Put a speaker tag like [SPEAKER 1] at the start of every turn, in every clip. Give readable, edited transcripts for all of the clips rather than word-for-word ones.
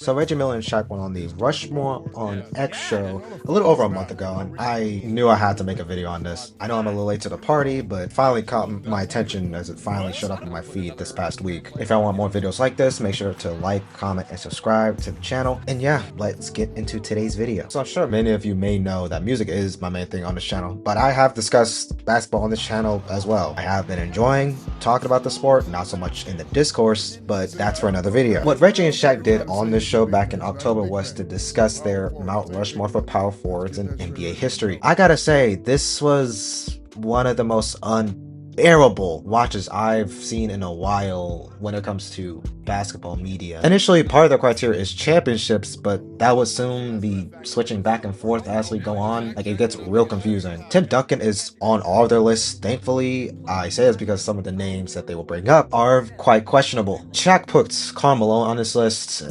[SPEAKER 1] So Reggie Miller and Shaq went on the Rushmore on X show a little over a month ago, and I knew I had to make a video on this. I know I'm a little late to the party, but it finally caught my attention as it finally showed up in my feed this past week. If y'all want more videos like this, make sure to like, comment, and subscribe to the channel. And yeah, let's get into today's video. So I'm sure many of you may know that music is my main thing on this channel, but I have discussed basketball on this channel as well. I have been enjoying talking about the sport, not so much in the discourse, but that's for another video. What Reggie and Shaq did on this show back in October was to discuss their Mount Rushmore for power forwards in NBA history. I gotta say, this was one of the most unbearable watches I've seen in a while when it comes to basketball media. Initially, part of the criteria is championships, but that would soon be switching back and forth as we go on. Like, it gets real confusing. Tim Duncan is on all of their lists. Thankfully, I say this because some of the names that they will bring up are quite questionable. Shaq puts Karl Malone on this list.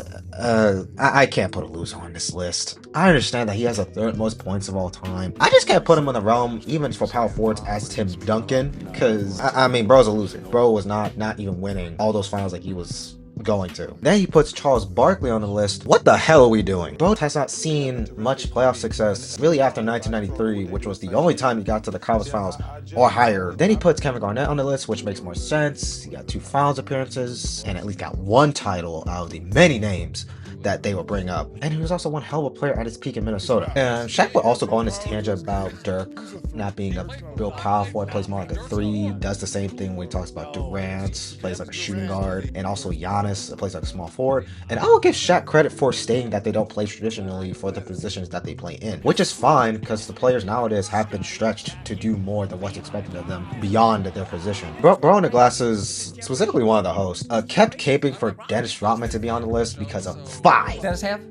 [SPEAKER 1] I can't put a loser on this list. I understand that he has the third most points of all time. I just can't put him in the realm, even for power forwards, as Tim Duncan, because I mean, bro's a loser. Bro was not even winning all those finals like he was going to. Then he puts Charles Barkley on the list. What the hell are we doing? Bro has not seen much playoff success really after 1993, which was the only time he got to the conference finals or higher. Then he puts Kevin Garnett on the list, which makes more sense. He got 2 finals appearances and at least got 1 title out of the many names that they will bring up. And he was also one hell of a player at his peak in Minnesota. And Shaq would also go on this tangent about Dirk not being a real power forward, plays more like a 3, does the same thing when he talks about Durant, plays like a shooting guard, and also Giannis plays like a small forward. And I will give Shaq credit for stating that they don't play traditionally for the positions that they play in, which is fine because the players nowadays have been stretched to do more than what's expected of them beyond their position. Bro in the Glasses, specifically one of the hosts, kept caping for Dennis Rodman to be on the list because of 5.
[SPEAKER 2] Does have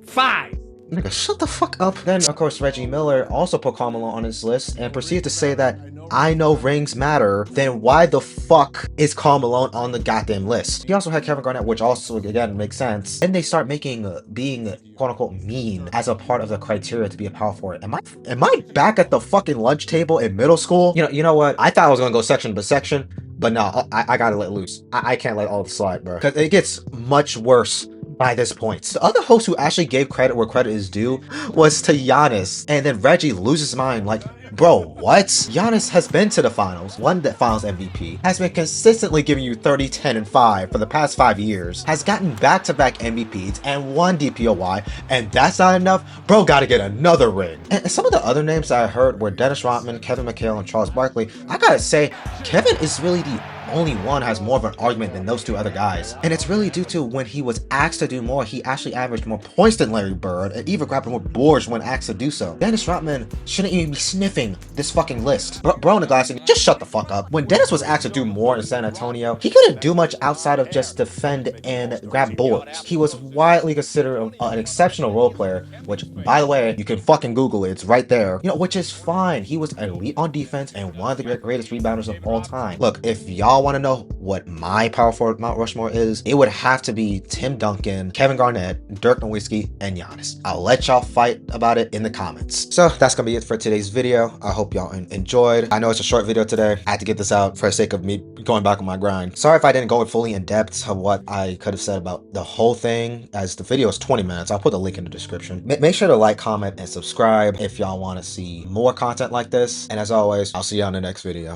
[SPEAKER 2] 5.
[SPEAKER 1] Nigga, shut the fuck up. Then, of course, Reggie Miller also put Karl Malone on his list and proceeded to say that I know rings matter. Then why the fuck is Karl Malone on the goddamn list? He also had Kevin Garnett, which also, again, makes sense. Then they start making being quote-unquote mean as a part of the criteria to be a power forward. Am I back at the fucking lunch table in middle school? You know what? I thought I was gonna go section by section, but no, I gotta let loose. I can't let all of it slide, bro. Because it gets much worse by this point. The other host who actually gave credit where credit is due was to Giannis, and then Reggie loses his mind like, bro, what? Giannis has been to the finals, won the finals MVP, has been consistently giving you 30, 10, and 5 for the past 5 years, has gotten back-to-back MVPs and 1 DPOY, and that's not enough? Bro gotta get another ring. And some of the other names that I heard were Dennis Rodman, Kevin McHale, and Charles Barkley. I gotta say, Kevin is really the only one has more of an argument than those 2 other guys. And it's really due to when he was asked to do more, he actually averaged more points than Larry Bird and even grabbed more boards when asked to do so. Dennis Rodman shouldn't even be sniffing this fucking list. Bro in the glass, just shut the fuck up. When Dennis was asked to do more in San Antonio, he couldn't do much outside of just defend and grab boards. He was widely considered an exceptional role player, which, by the way, you can fucking Google it. It's right there. You know, which is fine. He was elite on defense and one of the greatest rebounders of all time. Look, if y'all want to know what my power forward Mount Rushmore is, it would have to be Tim Duncan, Kevin Garnett, Dirk Nowitzki, and Giannis. I'll let y'all fight about it in the comments. So that's gonna be it for today's video. I hope y'all enjoyed. I know it's a short video today. I had to get this out for the sake of me going back on my grind. Sorry if I didn't go fully in depth of what I could have said about the whole thing, as the video is 20 minutes. I'll put the link in the description. Make sure to like, comment, and subscribe if y'all want to see more content like this. And as always, I'll see you on the next video.